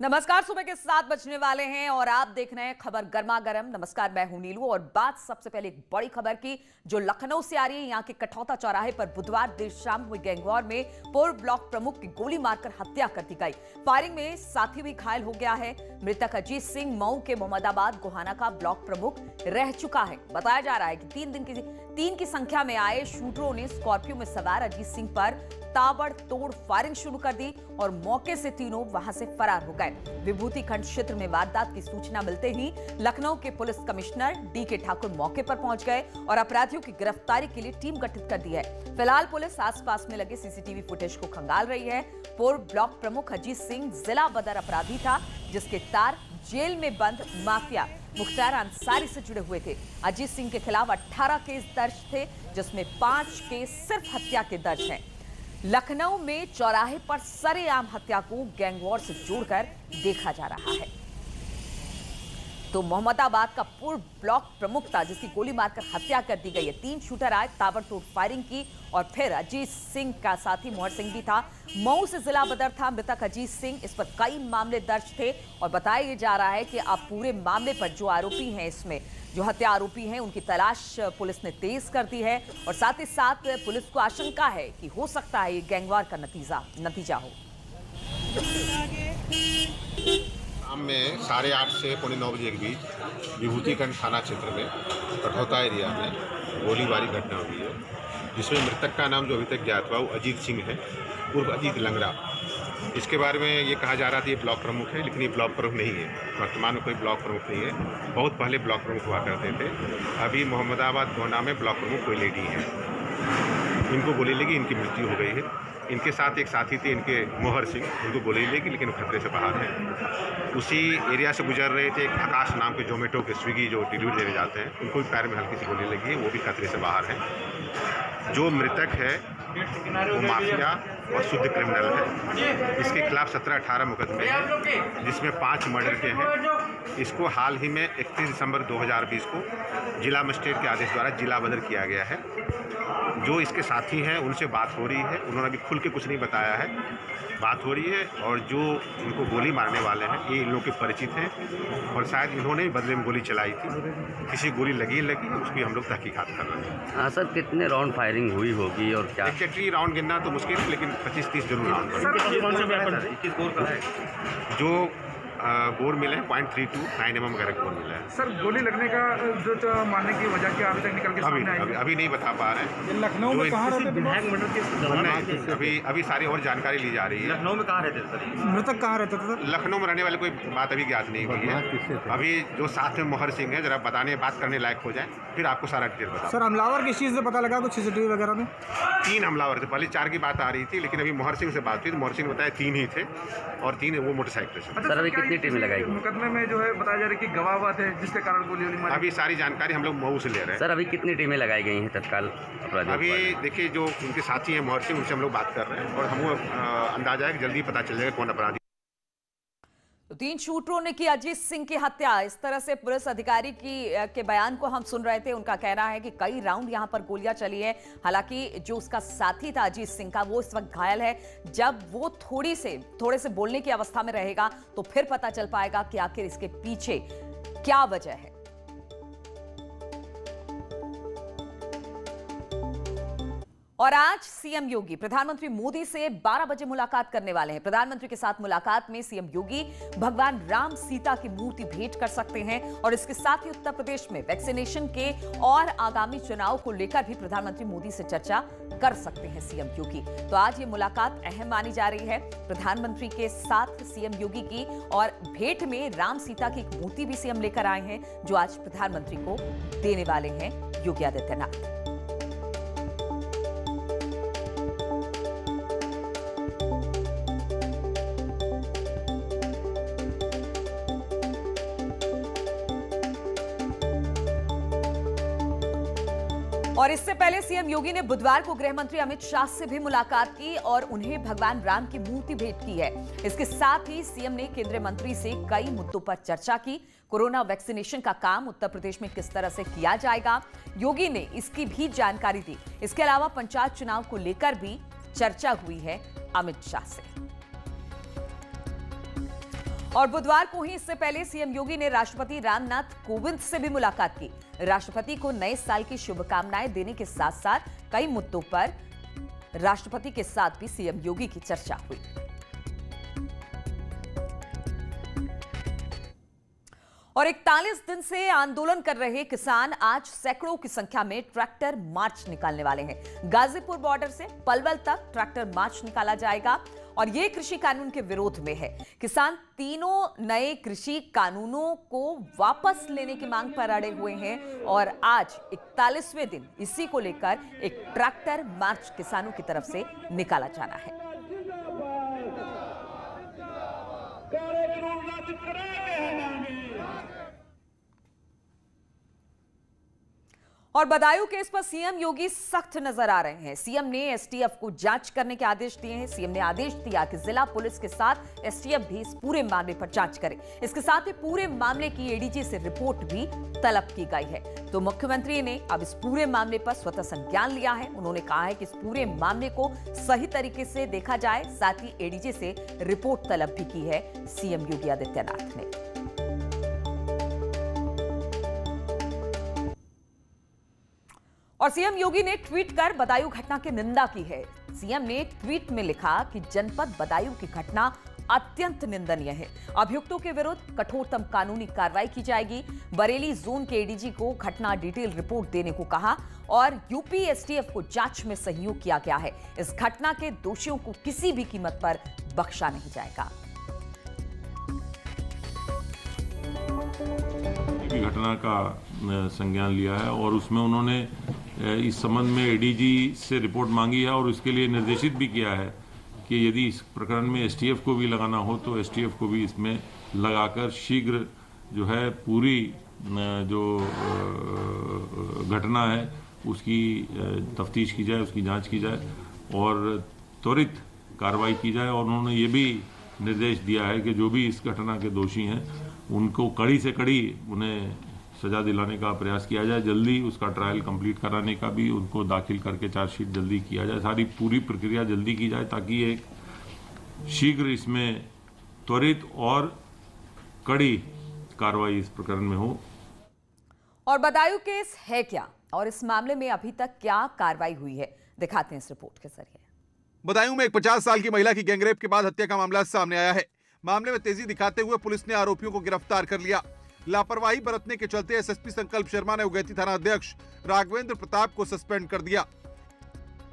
नमस्कार, सुबह के 7 बजने वाले हैं और आप देख रहे हैं खबर गर्मा गर्म। नमस्कार, मैं हूं नीलू और बात सबसे पहले एक बड़ी खबर की जो लखनऊ से आ रही है। यहां के कठौता चौराहे पर बुधवार देर शाम हुई गैंगवॉर में पूर्व ब्लॉक प्रमुख की गोली मारकर हत्या कर दी गई। फायरिंग में साथी भी घायल हो गया है। मृतक अजीत सिंह मऊ के मोहम्मदाबाद गोहाना का ब्लॉक प्रमुख रह चुका है। बताया जा रहा है कि 3 की संख्या में आए शूटरों ने स्कॉर्पियो में सवार अजीत सिंह पर ताबड़तोड़ फायरिंग शुरू कर दी और मौके से तीनों वहां से फरार हो गए। विभूति खंड क्षेत्र में वारदात की सूचना मिलते ही लखनऊ के पुलिस कमिश्नर डी.के. ठाकुर मौके पर पहुंच गए और अपराधियों की गिरफ्तारी के लिए टीम गठित कर दी है। फिलहाल पुलिस आसपास में लगे सीसीटीवी फुटेज को खंगाल रही है। पूर्व ब्लॉक प्रमुख अजीत सिंह जिला बदर अपराधी था, जिसके तार जेल में बंद माफिया मुख्तार अंसारी से जुड़े हुए थे। अजीत सिंह के खिलाफ 18 केस दर्ज थे, जिसमें 5 केस सिर्फ हत्या के दर्ज हैं। लखनऊ में चौराहे पर सरेआम हत्या को गैंगवॉर से जोड़कर देखा जा रहा है। तो मोहम्मदाबाद का पूर्व ब्लॉक प्रमुख था, जिसकी गोली मारकर हत्या कर दी गई है। 3 शूटर आए, ताबड़तोड़ फायरिंग की और फिर अजीत सिंह का साथी मोहर सिंह भी था। मऊ से जिला बदर था मृतक अजीत सिंह। इस पर कई मामले दर्ज थे और बताया जा रहा है कि अब पूरे मामले पर जो आरोपी हैं, इसमें जो हत्या आरोपी हैं, उनकी तलाश पुलिस ने तेज कर दी है और साथ ही साथ पुलिस को आशंका है कि हो सकता है ये गैंगवार का नतीजा हो। शाम में 8:30 से 8:45 बजे के बीच विभूतिखंड थाना क्षेत्र में कठौता एरिया में गोलीबारी घटना हुई है, जिसमें मृतक का नाम जो अभी तक ज्ञात हुआ वो अजीत सिंह है, उर्फ अजीत लंगड़ा। इसके बारे में ये कहा जा रहा था ये ब्लॉक प्रमुख है, लेकिन ये ब्लॉक प्रमुख नहीं है। वर्तमान में कोई ब्लॉक प्रमुख नहीं है। बहुत पहले ब्लॉक प्रमुख हुआ करते थे। अभी मोहम्मदाबाद गोहाना में ब्लॉक प्रमुख कोई लेडी है। इनको गोली लगी, इनकी मृत्यु हो गई है। इनके साथ एक साथी थे इनके मोहर सिंह, उनको गोली लगी लेकिन खतरे से बाहर हैं। उसी एरिया से गुजर रहे थे एक आकाश नाम के जोमेटो के स्विगी जो डिलीवरी देने जाते हैं, उनको भी पैर में हल्की सी गोली लगी है, वो भी खतरे से बाहर हैं। जो मृतक है वो माफिया और शुद्ध क्रिमिनल है। इसके खिलाफ 17-18 मुकदमे हैं, जिसमें 5 मर्डर के हैं। इसको हाल ही में 31 दिसंबर 2020 को जिला मजिस्ट्रेट के आदेश द्वारा जिला बदर किया गया है। जो इसके साथी हैं उनसे बात हो रही है, उन्होंने अभी खुल के कुछ नहीं बताया है। बात हो रही है और जो इनको गोली मारने वाले हैं ये इन लोगों के परिचित हैं और शायद इन्होंने भी बदले में गोली चलाई थी। किसी गोली लगी उसकी हम लोग तहकीकात कर रहे हैं। हाँ सर, कितने राउंड फायरिंग हुई होगी और क्या? एग्जैक्टली राउंड गिनना तो मुश्किल है, लेकिन 25-30 जरूर राउंड जो गोर मिले हैं 0.32 9 mm वगैरह गोर मिला है। सर, गोली लगने का जो मारने की वजह क्या अभी तक निकल के सामने आई है? अभी नहीं बता पा रहे हैं। लखनऊ में कहाँ रहते थे? अभी सारी और जानकारी ली जा रही है। लखनऊ में कहाँ रहते थे सर? मृतक कहाँ रहते थे? लखनऊ में रहने वाले कोई बात अभी ज्ञात नहीं हुई है। अभी जो साथ में मोहर सिंह है, जरा बात करने लायक हो जाए फिर आपको सारा डिटेल बता। सर, हमलावर किस चीज़ से पता लगा? कुछ सीसीटीवी वगैरह में 3 हमलावर थे। पहले 4 की बात आ रही थी, लेकिन अभी मोहर सिंह से बात हुई तो मोहर सिंह बताया 3 ही थे और 3 वो मोटरसाइकिल से। सर, अभी कितनी टीमें लगाई? मुकदमे में जो है बताया जा रहा है कि गवाह हुआ थे जिसके कारण गोली मारी। अभी सारी जानकारी हम लोग मऊ से ले रहे हैं। सर, अभी कितनी टीमें लगाई गई हैं तत्काल अपराधियों? अभी देखिए जो उनके साथी हैं मोहर सिंह, उनसे हम लोग बात कर रहे हैं और हमको अंदाजा है कि जल्दी पता चल जाएगा कौन अपराधी। तो 3 शूटरों ने की अजीत सिंह की हत्या। इस तरह से पुलिस अधिकारी के बयान को हम सुन रहे थे। उनका कहना है कि कई राउंड यहां पर गोलियां चली है। हालांकि जो उसका साथी था अजीत सिंह का, वो इस वक्त घायल है। जब वो थोड़े से बोलने की अवस्था में रहेगा तो फिर पता चल पाएगा कि आखिर इसके पीछे क्या वजह है। और आज सीएम योगी प्रधानमंत्री मोदी से 12 बजे मुलाकात करने वाले हैं। प्रधानमंत्री के साथ मुलाकात में सीएम योगी भगवान राम सीता की मूर्ति भेंट कर सकते हैं और इसके साथ ही उत्तर प्रदेश में वैक्सीनेशन के और आगामी चुनाव को लेकर भी प्रधानमंत्री मोदी से चर्चा कर सकते हैं सीएम योगी। तो आज ये मुलाकात अहम मानी जा रही है प्रधानमंत्री के साथ सीएम योगी की। और भेंट में राम सीता की एक मूर्ति भी सीएम लेकर आए हैं, जो आज प्रधानमंत्री को देने वाले हैं योगी आदित्यनाथ। और इससे पहले सीएम योगी ने बुधवार को गृह मंत्री अमित शाह से भी मुलाकात की और उन्हें भगवान राम की मूर्ति भेंट की है। इसके साथ ही सीएम ने केंद्रीय मंत्री से कई मुद्दों पर चर्चा की। कोरोना वैक्सीनेशन का काम उत्तर प्रदेश में किस तरह से किया जाएगा, योगी ने इसकी भी जानकारी दी। इसके अलावा पंचायत चुनाव को लेकर भी चर्चा हुई है अमित शाह से। और बुधवार को ही इससे पहले सीएम योगी ने राष्ट्रपति रामनाथ कोविंद से भी मुलाकात की। राष्ट्रपति को नए साल की शुभकामनाएं देने के साथ साथ कई मुद्दों पर राष्ट्रपति के साथ भी सीएम योगी की चर्चा हुई। और 41 दिन से आंदोलन कर रहे किसान आज सैकड़ों की संख्या में ट्रैक्टर मार्च निकालने वाले हैं। गाजीपुर बॉर्डर से पलवल तक ट्रैक्टर मार्च निकाला जाएगा और ये कृषि कानून के विरोध में है। किसान तीनों नए कृषि कानूनों को वापस लेने की मांग पर अड़े हुए हैं और आज 41वें दिन इसी को लेकर एक ट्रैक्टर मार्च किसानों की तरफ से निकाला जाना है। और बदायूं केस पर सीएम योगी सख्त नजर आ रहे हैं। सीएम ने एसटीएफ को जांच करने के आदेश दिए हैं। सीएम ने आदेश दिया कि जिला पुलिस के साथ एसटीएफ भी इस पूरे मामले पर जांच करे। इसके साथ ही पूरे मामले की एडीजी से रिपोर्ट भी तलब की गई है। तो मुख्यमंत्री ने अब इस पूरे मामले पर स्वतः संज्ञान लिया है। उन्होंने कहा है कि इस पूरे मामले को सही तरीके से देखा जाए, साथ ही एडीजी से रिपोर्ट तलब भी की है सीएम योगी आदित्यनाथ ने। और सीएम योगी ने ट्वीट कर बदायूं घटना की निंदा की है। सीएम ने ट्वीट में लिखा कि जनपद बदायूं की घटना अत्यंत निंदनीय है। अभियुक्तों के विरुद्ध कठोरतम कानूनी कार्रवाई की जाएगी। बरेली जोन के एडीजी को घटना डिटेल रिपोर्ट देने को कहा और यूपी एसटीएफ को जांच में सहयोग किया गया है। इस घटना के दोषियों को किसी भी कीमत पर बख्शा नहीं जाएगा। घटना का संज्ञान लिया है और उसमें उन्होंने इस संबंध में एडीजी से रिपोर्ट मांगी है और उसके लिए निर्देशित भी किया है कि यदि इस प्रकरण में एसटीएफ को भी लगाना हो तो एसटीएफ को भी इसमें लगाकर शीघ्र जो है पूरी जो घटना है उसकी तफ्तीश की जाए, उसकी जांच की जाए और त्वरित कार्रवाई की जाए। और उन्होंने ये भी निर्देश दिया है कि जो भी इस घटना के दोषी हैं उनको कड़ी से कड़ी उन्हें सजा दिलाने का प्रयास किया जाए। जल्दी उसका ट्रायल कंप्लीट कराने का भी उनको दाखिल करके चार्जशीट जल्दी किया जाए। सारी पूरी प्रक्रिया जल्दी की जाए ताकि एक शीघ्र इसमें त्वरित और कड़ी कार्रवाई इस प्रकरण में हो। और बदायूं केस है क्या और इस मामले में अभी तक क्या कार्रवाई हुई है, दिखाते हैं इस रिपोर्ट के जरिए। बदायूं में एक 50 साल की महिला की गैंगरेप के बाद हत्या का मामला सामने आया है। मामले में तेजी दिखाते हुए पुलिस ने आरोपियों को गिरफ्तार कर लिया। लापरवाही बरतने के चलते एसएसपी संकल्प शर्मा ने उगैती थाना अध्यक्ष राघवेंद्र प्रताप को सस्पेंड कर दिया।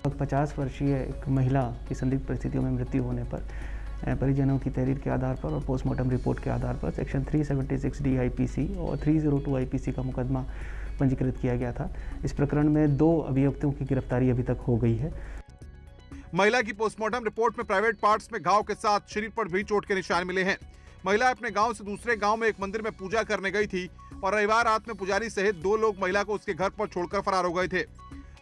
50 वर्षीय एक महिला की संदिग्ध परिस्थितियों में मृत्यु होने पर परिजनों की तहरीर के आधार पर और पोस्टमार्टम रिपोर्ट के आधार पर सेक्शन 376D आईपीसी और 302 आईपीसी का मुकदमा पंजीकृत किया गया था। इस प्रकरण में 2 अभियुक्तों की गिरफ्तारी अभी तक हो गई है। महिला की पोस्टमार्टम रिपोर्ट में प्राइवेट पार्ट्स में घाव के साथ शरीर पर भी चोट के निशान मिले हैं। महिला अपने गांव से दूसरे गांव में एक मंदिर में पूजा करने गई थी और रविवार रात में पुजारी सहित 2 लोग महिला को उसके घर पर छोड़कर फरार हो गए थे।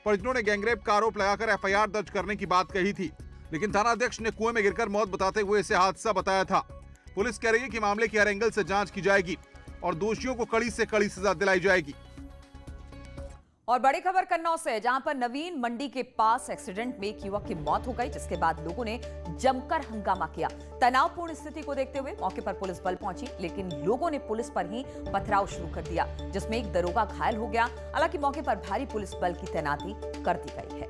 परिजनों ने गैंगरेप का आरोप लगाकर एफआईआर दर्ज करने की बात कही थी, लेकिन थाना अध्यक्ष ने कुएं में गिरकर मौत बताते हुए इसे हादसा बताया था। पुलिस कह रही है कि मामले की हर एंगल से जांच की जाएगी और दोषियों को कड़ी से कड़ी सजा दिलाई जाएगी। और बड़ी खबर कन्नौज से, जहां पर नवीन मंडी के पास एक्सीडेंट में एक युवक की मौत हो गई, जिसके बाद लोगों ने जमकर हंगामा किया। तनावपूर्ण स्थिति को देखते हुए मौके पर पुलिस बल पहुंची, लेकिन लोगों ने पुलिस पर ही पथराव शुरू कर दिया, जिसमें एक दरोगा घायल हो गया। हालांकि मौके पर भारी पुलिस बल की तैनाती कर दी गई है।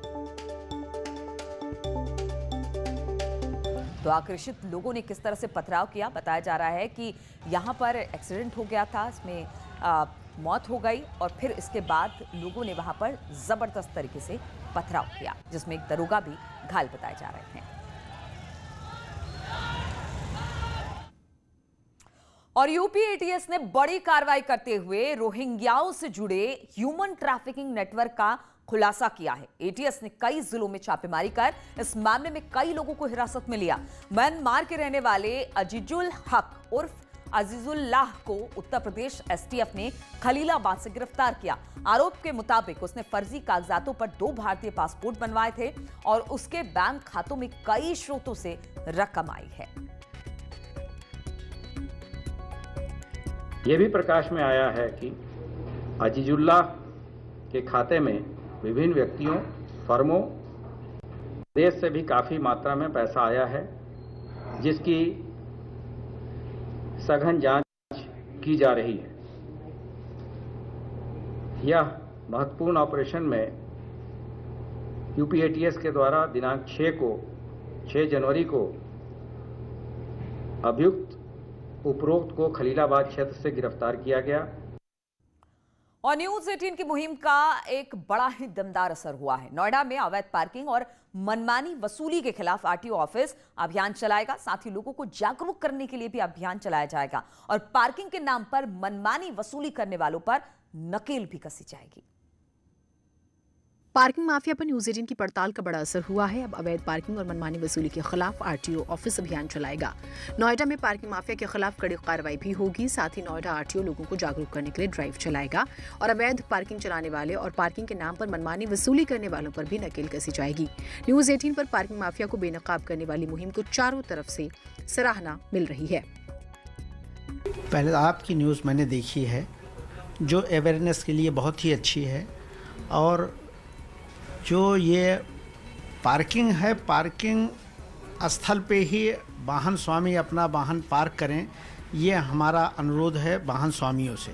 तो आक्रोशित लोगों ने किस तरह से पथराव किया, बताया जा रहा है कि यहां पर एक्सीडेंट हो गया था, इसमें मौत हो गई और फिर इसके बाद लोगों ने वहां पर जबरदस्त तरीके से पथराव किया, जिसमें एक दरोगा भी घायल बताए जा रहे हैं। और यूपी एटीएस ने बड़ी कार्रवाई करते हुए रोहिंग्याओं से जुड़े ह्यूमन ट्रैफिकिंग नेटवर्क का खुलासा किया है। एटीएस ने कई जिलों में छापेमारी कर इस मामले में कई लोगों को हिरासत में लिया। म्यांमार के रहने वाले अजीजुल हक उर्फ अजीजुल्लाह को उत्तर प्रदेश एसटीएफ ने खलीलाबाद से गिरफ्तार किया। आरोप के मुताबिक उसने फर्जी कागजातों पर 2 भारतीय पासपोर्ट बनवाए थे और उसके बैंक खातों में कई स्रोतों से रकम आई है। यह भी प्रकाश में आया है कि अजीजुल्लाह के खाते में विभिन्न व्यक्तियों, फर्मों, देश से भी काफी मात्रा में पैसा आया है, जिसकी सघन जांच की जा रही है। यह महत्वपूर्ण ऑपरेशन में यूपीएटीएस के द्वारा दिनांक 6 जनवरी को अभियुक्त उपरोक्त को खलीलाबाद क्षेत्र से गिरफ्तार किया गया। और न्यूज 18 की मुहिम का एक बड़ा ही दमदार असर हुआ है। नोएडा में अवैध पार्किंग और मनमानी वसूली के खिलाफ आरटीओ ऑफिस अभियान चलाएगा। साथ ही लोगों को जागरूक करने के लिए भी अभियान चलाया जाएगा और पार्किंग के नाम पर मनमानी वसूली करने वालों पर नकेल भी कसी जाएगी। पार्किंग माफिया पर न्यूज 18 की पड़ताल का बड़ा असर हुआ है। अब अवैध पार्किंग और मनमानी वसूली के खिलाफ आरटीओ ऑफिस अभियान चलाएगा। नोएडा में पार्किंग माफिया के खिलाफ कड़ी कार्रवाई भी होगी। साथ ही नोएडा आरटीओ लोगों को जागरूक करने के लिए ड्राइव चलाएगा और अवैध पार्किंग चलाने वाले और पार्किंग के नाम पर मनमानी वसूली करने वालों पर भी नकेल कसी जाएगी। न्यूज 18 पर पार्किंग माफिया को बेनकाब करने वाली मुहिम को चारों तरफ से सराहना मिल रही है। पहले आपकी न्यूज़ मैंने देखी है जो अवेयरनेस के लिए बहुत ही अच्छी है, और जो ये पार्किंग है, पार्किंग स्थल पे ही वाहन स्वामी अपना वाहन पार्क करें, ये हमारा अनुरोध है वाहन स्वामियों से।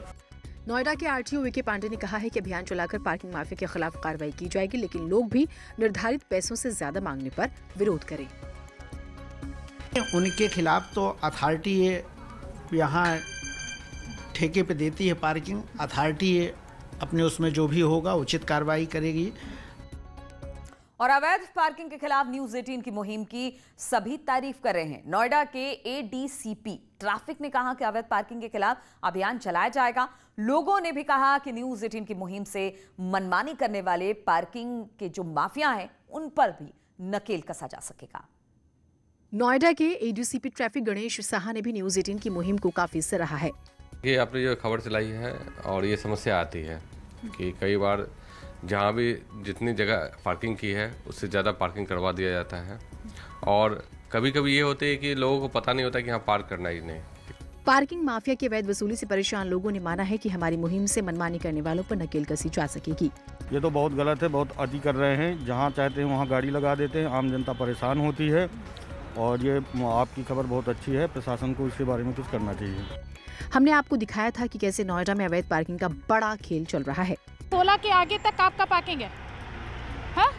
नोएडा के आरटीओ वीके पांडे ने कहा है कि अभियान चलाकर पार्किंग माफिया के खिलाफ कार्रवाई की जाएगी, लेकिन लोग भी निर्धारित पैसों से ज्यादा मांगने पर विरोध करें। उनके खिलाफ तो अथॉरिटी यहाँ ठेके पे देती है पार्किंग, अथॉरिटी अपने उसमें जो भी होगा उचित कार्रवाई करेगी। और अवैध पार्किंग के खिलाफ न्यूज 18 की मुहिम की सभी तारीफ कर रहे हैं। नोएडा के एडीसीपी ट्रैफिक ने कहा कि अवैध पार्किंग के खिलाफ अभियान चलाया जाएगा। लोगों ने भी कहा कि न्यूज 18 की मुहिम से मनमानी करने वाले पार्किंग के जो माफिया हैं उन पर भी नकेल कसा जा सकेगा। नोएडा के एडीसीपी ट्रैफिक गणेश साहा ने भी न्यूज 18 की मुहिम को काफी सराहा है। ये आपने जो खबर चलाई है और ये समस्या आती है कि कई बार जहाँ भी जितनी जगह पार्किंग की है उससे ज़्यादा पार्किंग करवा दिया जाता है, और कभी कभी ये होते है कि लोगों को पता नहीं होता कि यहाँ पार्क करना ही नहीं। पार्किंग माफिया की अवैध वसूली से परेशान लोगों ने माना है कि हमारी मुहिम से मनमानी करने वालों पर नकेल कसी जा सकेगी। ये तो बहुत गलत है, बहुत अति कर रहे हैं। जहाँ चाहते हैं वहाँ गाड़ी लगा देते हैं, आम जनता परेशान होती है, और ये आपकी खबर बहुत अच्छी है। प्रशासन को इसके बारे में कुछ करना चाहिए। हमने आपको दिखाया था कि कैसे नोएडा में अवैध पार्किंग का बड़ा खेल चल रहा है। 16 के आगे तक आपका पार्किंग है। हाँ,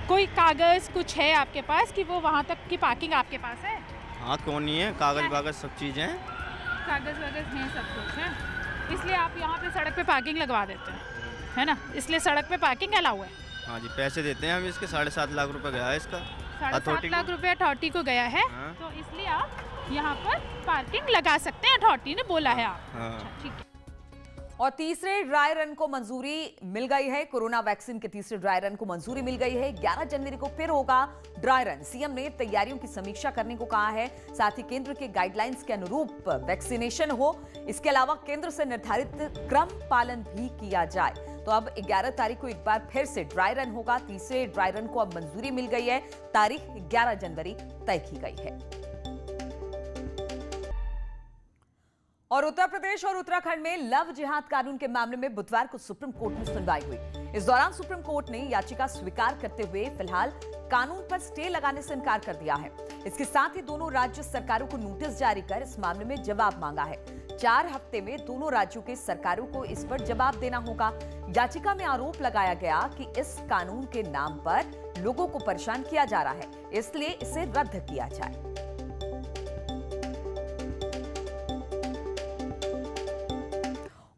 कोई कागज कुछ है आपके पास कि वो वहाँ तक की पार्किंग आपके पास है? हाँ, क्यों नहीं है, कागज वागज सब चीज़ें हैं, कागज वागज हैं, सब कुछ है। इसलिए आप यहाँ पे सड़क पे पार्किंग लगवा देते हैं, है ना? इसलिए सड़क पे पार्किंग अलाउ है। हाँ जी, पैसे देते हैं हम इसके। 7.5 लाख रुपए गया है इसका। 7.5 लाख रुपए अथॉरिटी को गया है। हाँ। तो इसलिए आप यहाँ पर पार्किंग लगा सकते हैं, अथॉरिटी ने बोला है आप। हाँ। ठीक है। और तीसरे ड्राई रन को मंजूरी मिल गई है। कोरोना वैक्सीन के तीसरे ड्राई रन को मंजूरी मिल गई है। 11 जनवरी को फिर होगा ड्राई रन। सीएम ने तैयारियों की समीक्षा करने को कहा है। साथ ही केंद्र के गाइडलाइंस के अनुरूप वैक्सीनेशन हो। इसके अलावा केंद्र से निर्धारित क्रम पालन भी किया जाए। तो अब 11 तारीख को एक बार फिर से ड्राई रन होगा। तीसरे ड्राई रन को अब मंजूरी मिल गई है। तारीख 11 जनवरी तय की गई है। और उत्तर प्रदेश और उत्तराखंड में लव जिहाद कानून के मामले में बुधवार को सुप्रीम कोर्ट में सुनवाई हुई। इस दौरान सुप्रीम कोर्ट ने याचिका स्वीकार करते हुए फिलहाल कानून पर स्टे लगाने से इनकार कर दिया है। इसके साथ ही दोनों राज्य सरकारों को नोटिस जारी कर इस मामले में जवाब मांगा है। 4 हफ्ते में दोनों राज्यों के सरकारों को इस पर जवाब देना होगा। याचिका में आरोप लगाया गया कि इस कानून के नाम पर लोगों को परेशान किया जा रहा है, इसलिए इसे रद्द किया जाए।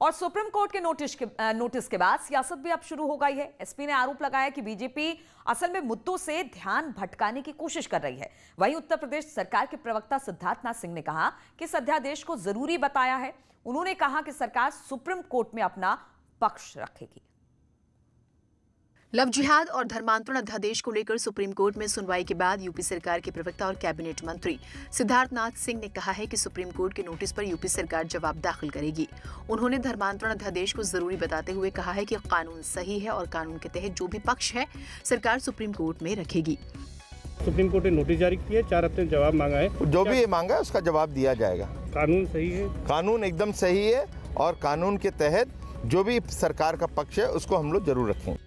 और सुप्रीम कोर्ट के नोटिस के बाद सियासत भी अब शुरू हो गई है। एसपी ने आरोप लगाया कि बीजेपी असल में मुद्दों से ध्यान भटकाने की कोशिश कर रही है। वहीं उत्तर प्रदेश सरकार के प्रवक्ता सिद्धार्थनाथ सिंह ने कहा कि इस अध्यादेश को जरूरी बताया है। उन्होंने कहा कि सरकार सुप्रीम कोर्ट में अपना पक्ष रखेगी। लव जिहाद और धर्मांतरण अध्यादेश को लेकर सुप्रीम कोर्ट में सुनवाई के बाद यूपी सरकार के प्रवक्ता और कैबिनेट मंत्री सिद्धार्थनाथ सिंह ने कहा है कि सुप्रीम कोर्ट के नोटिस पर यूपी सरकार जवाब दाखिल करेगी। उन्होंने धर्मांतरण अध्यादेश को जरूरी बताते हुए कहा है कि कानून सही है और कानून के तहत जो भी पक्ष है सरकार सुप्रीम कोर्ट में रखेगी। सुप्रीम कोर्ट ने नोटिस जारी किया है, 4 हफ्ते में जवाब मांगा है। जो भी मांगा है उसका जवाब दिया जाएगा। कानून सही है, कानून एकदम सही है, और कानून के तहत जो भी सरकार का पक्ष है उसको हम लोग जरूर रखेंगे।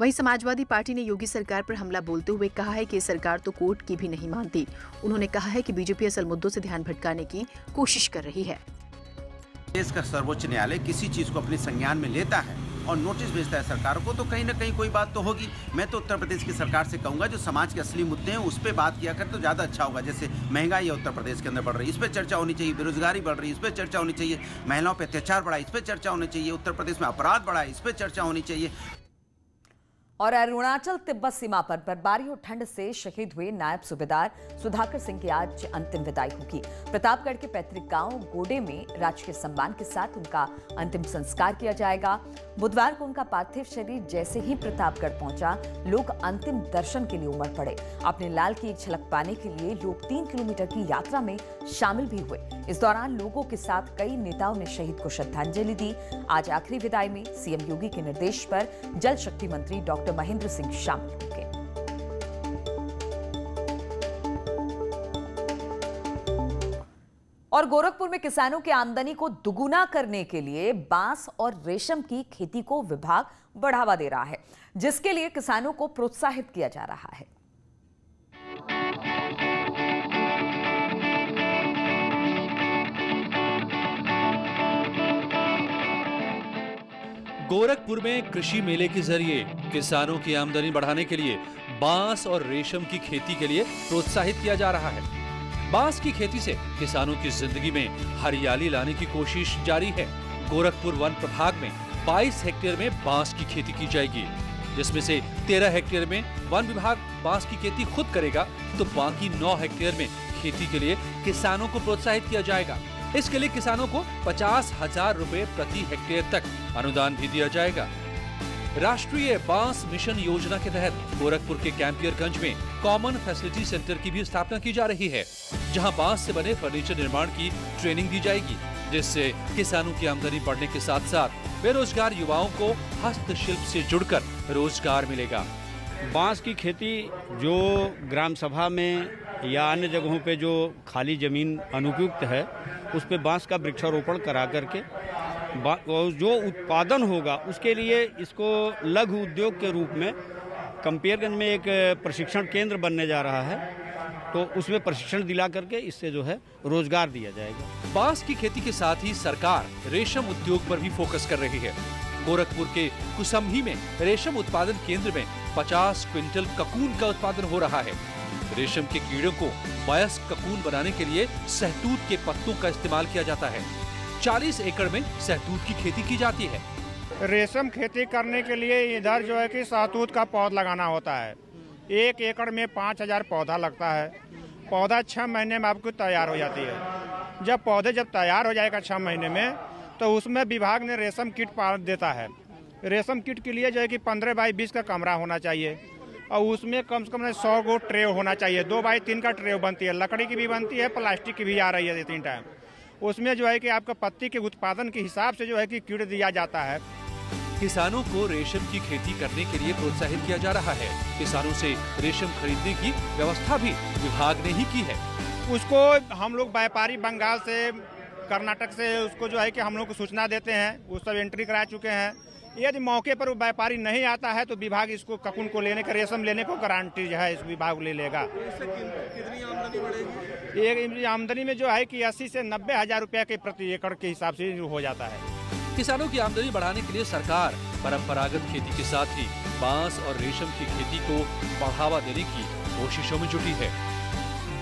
वहीं समाजवादी पार्टी ने योगी सरकार पर हमला बोलते हुए कहा है कि सरकार तो कोर्ट की भी नहीं मानती। उन्होंने कहा है कि बीजेपी असल मुद्दों से ध्यान भटकाने की कोशिश कर रही है। देश का सर्वोच्च न्यायालय किसी चीज को अपने संज्ञान में लेता है और नोटिस भेजता है सरकार को, तो कहीं ना कहीं कोई बात तो होगी। मैं तो उत्तर प्रदेश की सरकार से कहूंगा जो समाज के असली मुद्दे हैं उस पर बात किया कर तो ज़्यादा अच्छा होगा। जैसे महंगाई है उत्तर प्रदेश के अंदर बढ़ रही है, इस पर चर्चा होनी चाहिए। बेरोजगारी बढ़ रही है, इस पर चर्चा होनी चाहिए। महिलाओं पर अत्याचार बढ़ा है, इस पर चर्चा होनी चाहिए। उत्तर प्रदेश में अपराध बढ़ा है, इस पर चर्चा होनी चाहिए। और अरुणाचल तिब्बत सीमा पर बर्फबारी और ठंड से शहीद हुए नायब सूबेदार सुधाकर सिंह की आज अंतिम विदाई होगी। प्रतापगढ़ के पैतृक गांव गोडे में राजकीय सम्मान के साथ उनका अंतिम संस्कार किया जाएगा। बुधवार को उनका पार्थिव शरीर जैसे ही प्रतापगढ़ पहुंचा, लोग अंतिम दर्शन के लिए उमड़ पड़े। अपने लाल की एक झलक पाने के लिए लोग 3 किलोमीटर की यात्रा में शामिल भी हुए। इस दौरान लोगों के साथ कई नेताओं ने शहीद को श्रद्धांजलि दी। आज आखिरी विदाई में सीएम योगी के निर्देश पर जल शक्ति मंत्री डॉक्टर महेंद्र सिंह शामिल होंगे। और गोरखपुर में किसानों की आमदनी को दुगुना करने के लिए बांस और रेशम की खेती को विभाग बढ़ावा दे रहा है, जिसके लिए किसानों को प्रोत्साहित किया जा रहा है। गोरखपुर में कृषि मेले के जरिए किसानों की आमदनी बढ़ाने के लिए बांस और रेशम की खेती के लिए प्रोत्साहित किया जा रहा है। बांस की खेती से किसानों की जिंदगी में हरियाली लाने की कोशिश जारी है। गोरखपुर वन प्रभाग में 22 हेक्टेयर में बांस की खेती की जाएगी, जिसमें से 13 हेक्टेयर में वन विभाग बांस की खेती खुद करेगा, तो बाकी 9 हेक्टेयर में खेती के लिए किसानों को प्रोत्साहित किया जाएगा। इसके लिए किसानों को 50,000 रुपए प्रति हेक्टेयर तक अनुदान भी दिया जाएगा। राष्ट्रीय बांस मिशन योजना के तहत गोरखपुर के कैंपियरगंज में कॉमन फैसिलिटी सेंटर की भी स्थापना की जा रही है, जहां बांस से बने फर्नीचर निर्माण की ट्रेनिंग दी जाएगी, जिससे किसानों की आमदनी बढ़ने के साथ साथ बेरोजगार युवाओं को हस्तशिल्प से जुड़कर रोजगार मिलेगा। बांस की खेती जो ग्राम सभा में या अन्य जगहों पे जो खाली जमीन अनुपयुक्त है, उस पे बांस का वृक्षारोपण करा करके जो उत्पादन होगा उसके लिए इसको लघु उद्योग के रूप में कैंपियरगंज में एक प्रशिक्षण केंद्र बनने जा रहा है, तो उसमें प्रशिक्षण दिला करके इससे जो है रोजगार दिया जाएगा। बांस की खेती के साथ ही सरकार रेशम उद्योग पर भी फोकस कर रही है। गोरखपुर के कुसम्ही में रेशम उत्पादन केंद्र में 50 क्विंटल ककून का उत्पादन हो रहा है। रेशम के कीड़ों को वयस्क ककून बनाने के लिए सहतूत के पत्तों का इस्तेमाल किया जाता है। 40 एकड़ में सहतूत की खेती की जाती है। रेशम खेती करने के लिए इधर जो है कि सहतूत का पौधा लगाना होता है। 1 एकड़ में 5000 पौधा लगता है। पौधा 6 महीने में आपको तैयार हो जाती है। जब तैयार हो जाएगा 6 महीने में, तो उसमें विभाग ने रेशम किट देता है। रेशम किट के लिए जो है कि 15 बाई 20 का कमरा होना चाहिए और उसमें कम से कम 100 गो ट्रे होना चाहिए। 2 बाई 3 का ट्रे बनती है, लकड़ी की भी बनती है, प्लास्टिक की भी आ रही है 3 टाइम। उसमें जो है कि आपका पत्ती के उत्पादन के हिसाब से जो है कि कीट दिया जाता है। किसानों को रेशम की खेती करने के लिए प्रोत्साहित किया जा रहा है। किसानों से रेशम खरीदने की व्यवस्था भी विभाग ने ही की है। उसको हम लोग व्यापारी बंगाल से, कर्नाटक से उसको जो है कि हम लोग को सूचना देते हैं, वो सब एंट्री करा चुके हैं। यदि मौके पर व्यापारी नहीं आता है तो विभाग इसको ककून को लेने का, रेशम लेने को गारंटी जो है इस विभाग ले लेगा। कितनी आमदनी बढ़ेगी? एक आमदनी में जो है कि 80 से 90 हजार रुपया के प्रति एकड़ के हिसाब से हो जाता है। किसानों की आमदनी बढ़ाने के लिए सरकार परंपरागत खेती के साथ ही बांस और रेशम की खेती को बढ़ावा देने की कोशिशों में जुटी है।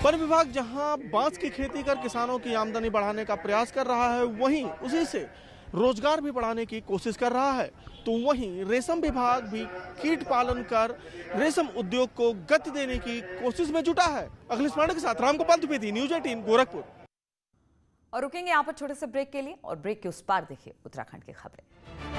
वन विभाग जहां बांस की खेती कर किसानों की आमदनी बढ़ाने का प्रयास कर रहा है, वहीं उसी से रोजगार भी बढ़ाने की कोशिश कर रहा है, तो वहीं रेशम विभाग भी कीट पालन कर रेशम उद्योग को गति देने की कोशिश में जुटा है। अखिलेश पांडे के साथ रामगोपाल द्विवेदी, न्यूज़ 18 गोरखपुर। और रुकेंगे यहाँ पर छोटे से ब्रेक के लिए, और ब्रेक के उस पार देखिए उत्तराखंड की खबरें।